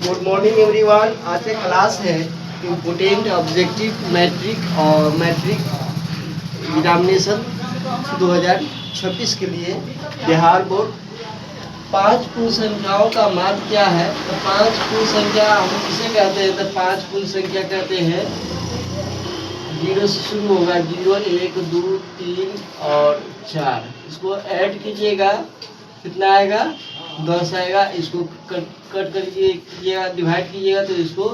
Good morning everyone. आज से class है इम्पोर्टेंट ऑब्जेक्टिव मैट्रिक और मैट्रिक एग्जामिनेशन 2026 के लिए बिहार बोर्ड। 5 पूर्ण संख्याओं का मान क्या है? तो 5 पूर्ण संख्या हम किसे कहते हैं? तो 5 पूर्ण संख्या कहते हैं, 0 से शुरू होगा, 0, 1, 2, 3 और 4। इसको ऐड कीजिएगा, कितना आएगा? 10 आएगा। इसको कट करके कीजिएगा, डिवाइड कीजिएगा तो इसको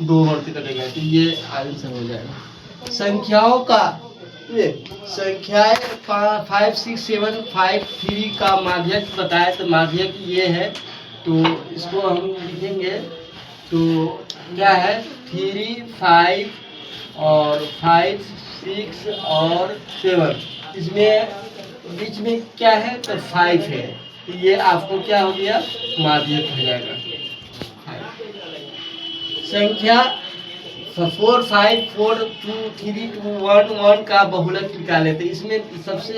2 बार से कटेगा, तो ये आंसर हो जाएगा। संख्याओं का संख्याएं 5, 6, 7, 5, 3 का माध्यक बताए, तो माध्यक ये है, तो इसको हम लिखेंगे तो क्या है? 3, 5 और 5, 6 और 7। इसमें बीच में क्या है? तो 5 है, तो ये आपको क्या हो गया? माध्यक हो जाएगा। संख्या 4, 5, 4, 2, 3, 2, 1, 1 का बहुलक निकाले, तो इसमें सबसे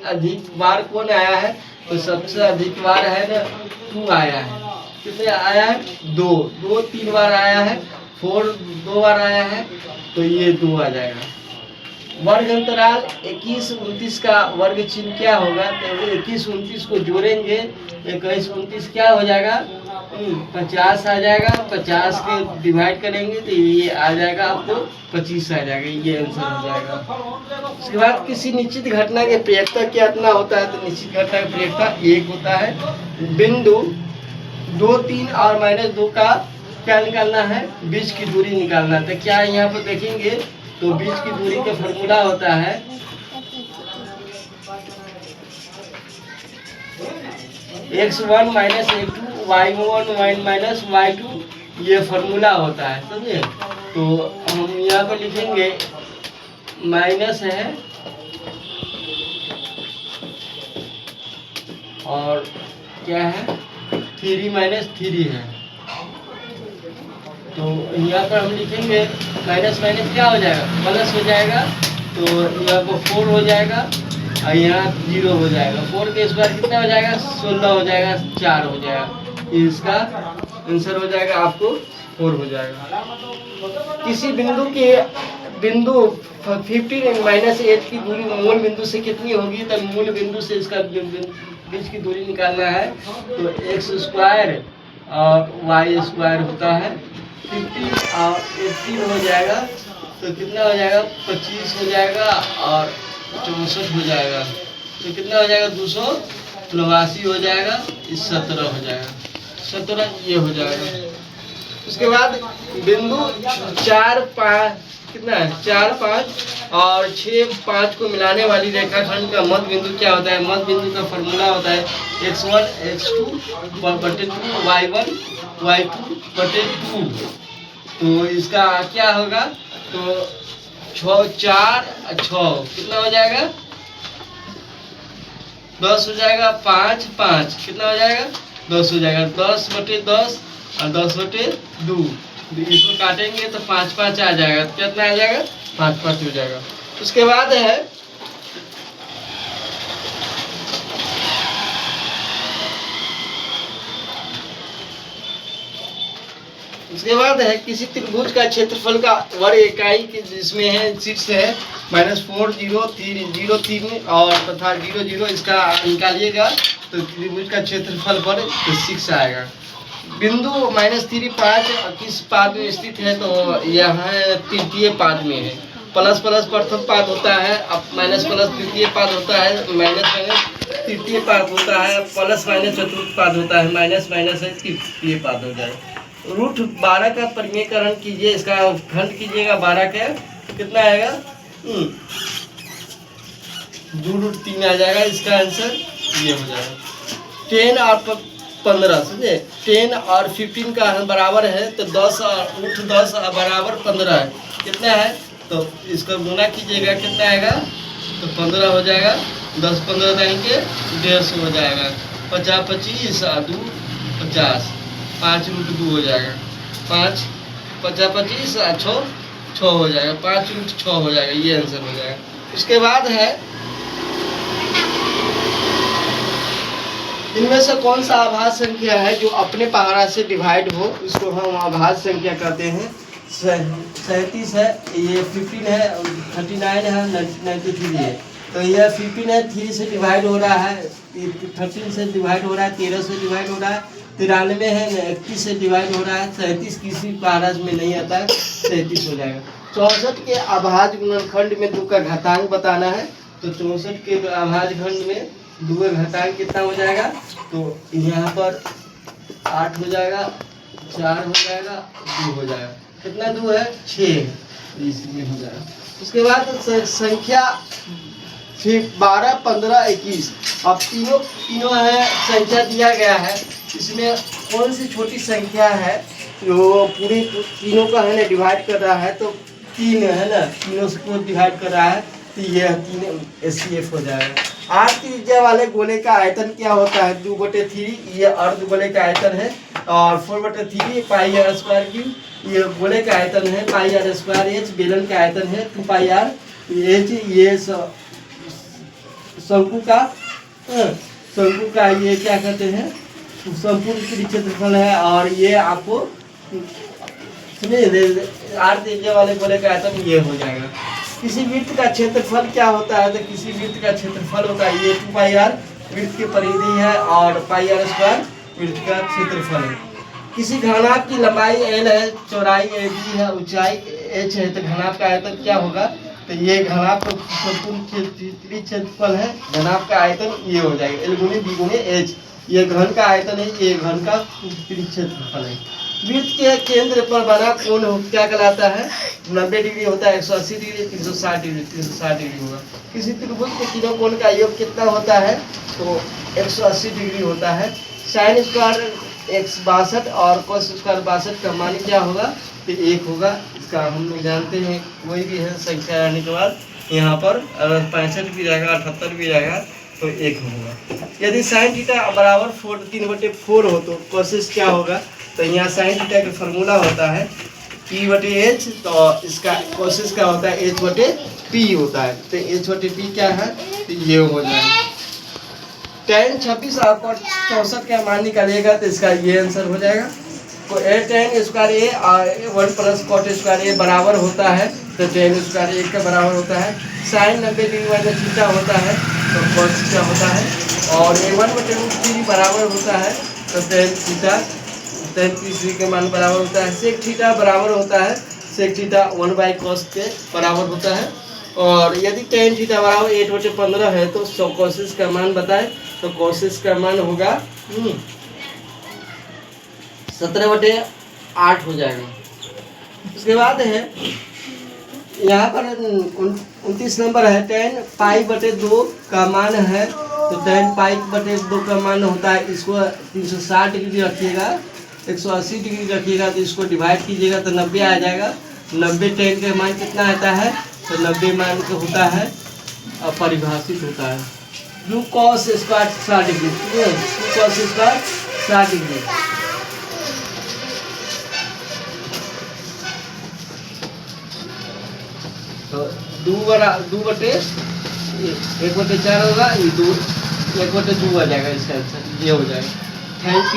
अधिक बार कौन आया है? तो सबसे अधिक बार है ना 2 आया है। कितने आया है? 2 3 बार आया है, 4 2 बार आया है, तो ये 2 आ जाएगा। वर्ग अंतराल 21, 29 का वर्ग चिन्ह क्या होगा? तो 21, 29 को जोड़ेंगे, 21, 29 क्या हो जाएगा? 50 आ जाएगा। 50 के डिवाइड करेंगे तो ये आ जाएगा आपको 25 आ जाएगा, ये आंसर हो जाएगा। उसके बाद किसी निश्चित घटना के प्रयेक्ता कितना होता है? तो निश्चित घटना का प्रयेक्ता 1 होता है। बिंदु 2, 3 और -2 का क्या निकालना है? बीच की दूरी निकालना है। तो क्या यहाँ पर देखेंगे तो बीच की दूरी का फॉर्मूला होता है x1 - x2 y1 y2, ये फॉर्मूला होता है, समझे? तो हम यहाँ पर लिखेंगे माइनस है और क्या है? 3 - 3 है, तो यहाँ पर हम लिखेंगे माइनस माइनस क्या हो जाएगा? प्लस हो जाएगा, तो यहाँ पर 4 हो जाएगा और यहाँ 0 हो जाएगा। 4 के स्क्वायर कितना हो जाएगा? 16 हो जाएगा, 4 हो जाएगा, इसका आंसर हो जाएगा आपको 4 हो जाएगा। किसी बिंदु 15 - 8 की दूरी मूल बिंदु से कितनी होगी? तो मूल बिंदु से इसका बीच की दूरी निकालना है, तो x² और y² होता है। 15 और 18 हो जाएगा, तो कितना हो जाएगा? 25 हो जाएगा और 64 हो जाएगा, तो कितना हो जाएगा? 282 हो जाएगा, 17 हो जाएगा, 17 ये हो जाएगा। उसके बाद बिंदु 4, 5 कितना है? 4, 5 और 6, 5 को मिलाने वाली रेखाखंड का मध्य बिंदु क्या होता है? मध्य बिंदु का फॉर्मूला होता है x1 x2/2 y1 y2/2। तो इसका क्या होगा? तो 6, 4, 6 कितना हो जाएगा? 10 हो जाएगा। 5, 5 कितना हो जाएगा? 10 हो जाएगा। 10/10 और 10/2, इसको काटेंगे तो 5, 5 आ जाएगा, कितना आ जाएगा? 5, 5 हो जाएगा। उसके बाद है किसी त्रिभुज का क्षेत्रफल का वर्ग इकाई की, जिसमें है 6 है, -4, 0, 3 और तथा 0, 0, इसका निकालिएगा तो त्रिभुज का क्षेत्रफल वर्ग तो 6 आएगा। बिंदु -3, 5 किस पाद में स्थित है? तो यह तृतीय पाद में है। प्लस प्लस प्रथम पाद होता है, अब माइनस प्लस तृतीय पाद होता है, माइनस माइनस तृतीय पाद होता है, प्लस माइनस चतुर्थ पाद होता है, माइनस माइनस है तृतीय पाद हो जाएगा। रूट 12 का परिमेयकरण कीजिए, इसका खंड कीजिएगा 12 के, कितना आएगा? 2√3 आ जाएगा, इसका आंसर ये हो जाएगा। 10 और 15 समझे? 10 और 15 का बराबर है, तो 10 और रूट 10 बराबर 15 है, कितना है? तो इसका गुना कीजिएगा, कितना आएगा? तो 15 हो जाएगा। 10 15 देंगे 150 हो जाएगा। 50 25 और 2 50, 5√2 हो जाएगा। 5 50 25 और 6 हो जाएगा, 5√6 हो जाएगा, ये आंसर हो जाएगा। उसके बाद है इनमें से कौन सा आभाज्य संख्या है जो अपने पहाड़ा से डिवाइड हो, इसको हम आभाज्य संख्या कहते हैं। 37 है, ये 15 है, 39 है, 93 है। तो यह 15 है, 3 से डिवाइड हो रहा है, 13 से डिवाइड हो रहा है, 13 से डिवाइड हो रहा है, 93 है, 31 से डिवाइड हो रहा है, 37 किसी पहाड़ा में नहीं आता है, 37 हो जाएगा। 64 के अभाज्य गुणनखंड में 2 का घातांक बताना है। तो 64 के अभाज्य खंड में 2 का घातांक कितना हो जाएगा, तो यहाँ पर 8 हो जाएगा, 4 हो जाएगा, 2 हो जाएगा। कितना 2 है, 6 इसमें हो जाएगा। उसके बाद संख्या फिर 12, 15, 21। अब तीनों है संख्या दिया गया है, इसमें कौन सी छोटी संख्या है जो पूरी तीनों का है ना डिवाइड कर रहा है, तो 3 है ना, तीनों को डिवाइड कर रहा है, तो यह 3 SCF हो जाएगा। 8 त्रिज्या वाले गोले का आयतन क्या होता है, 2/3, ये अर्धगोले का आयतन है, और 4/3 पाई आर स्क्वायर क्यूब, ये गोले का आयतन है, पाई आर स्क्वायर एच, बेलन का आयतन है 2 पाई आर एच, ये शंकु का ये क्या कहते हैं, संपूर्ण क्षेत्रफल है, और ये आपको सुनिए 8 त्रिज्या वाले गोले का आयतन ये हो जाएगा। किसी वृत्त का क्षेत्रफल क्या होता है, तो किसी वृत्त का क्षेत्रफल होता है, ये 2 पाई आर वृत्त की परिधि है, और पाई आर स्क्वायर वृत्त का क्षेत्रफल है। किसी घनाभ की लंबाई L है, चौड़ाई AB है, ऊंचाई H है, तो घनाभ का आयतन क्या होगा, तो ये घनाभ का संपूर्ण क्षेत्रफल है, घनाभ का आयतन ये हो जाएगा L गुणे B गुणे H, ये घन का आयतन है, ये घन का क्षेत्रफल है। वृत्त के केंद्र पर बना कोण क्या कहलाता है, 90 डिग्री होता है, 180 डिग्री, 360 डिग्री, 360 डिग्री होगा। किसी त्रिभुज के तीनों कोण का योग कितना होता है, तो 180 डिग्री होता है। साइन स्क्वायर x 62 और cos स्क्वायर 62 का मान क्या होगा, तो 1 होगा। इसका हम लोग जानते हैं, कोई भी है संख्या आने के बाद यहाँ पर अगर 65 भी जाएगा, 78 भी जाएगा, तो 1 होगा। यदि साइन थीटा बराबर 3/4 हो तो कोसेस क्या होगा, तो यहाँ साइन थीटा का फार्मूला होता है P/H, तो इसका कोसेस क्या होता है, H/P होता है, तो H/P क्या है, तो ये हो जाएगा। tan 26 और cot 64 का मान निकालिएगा, तो इसका ये आंसर हो जाएगा। तो tan स्क्वायर A और 1 प्लस cot स्क्वायर A बराबर होता है, तो tan स्क्वायर A का बराबर होता है। साइन 90 डिग्री माइनस थीटा होता है, तो cos थीटा होता है, और A1/√3 बराबर होता है, तो tan थीटा, tan 3 के मान बराबर होता है। sec थीटा बराबर होता है, sec थीटा 1/cos के बराबर होता है। और यदि tan थीटा बराबर 8/15 है, तो कोसेस का मान बताएं, तो कोसेस का मान होगा 17/8 हो जाएगा। उसके बाद है यहाँ पर 29 नंबर है, tan π/2 का मान है, तो tan π/2 का मान होता है, इसको 360 डिग्री रखिएगा, 180 डिग्री रखिएगा, तो इसको डिवाइड कीजिएगा, तो 90 आ जाएगा। 90 tan का मान कितना आता है, तो 90 मान का होता है अपरिभाषित होता है, 2 cos square 60 degree, 2 cos square 60 degree. तो 1/4 होगा, ये 1/2 आ जाएगा, इसका आंसर ये हो जाएगा। Thank you.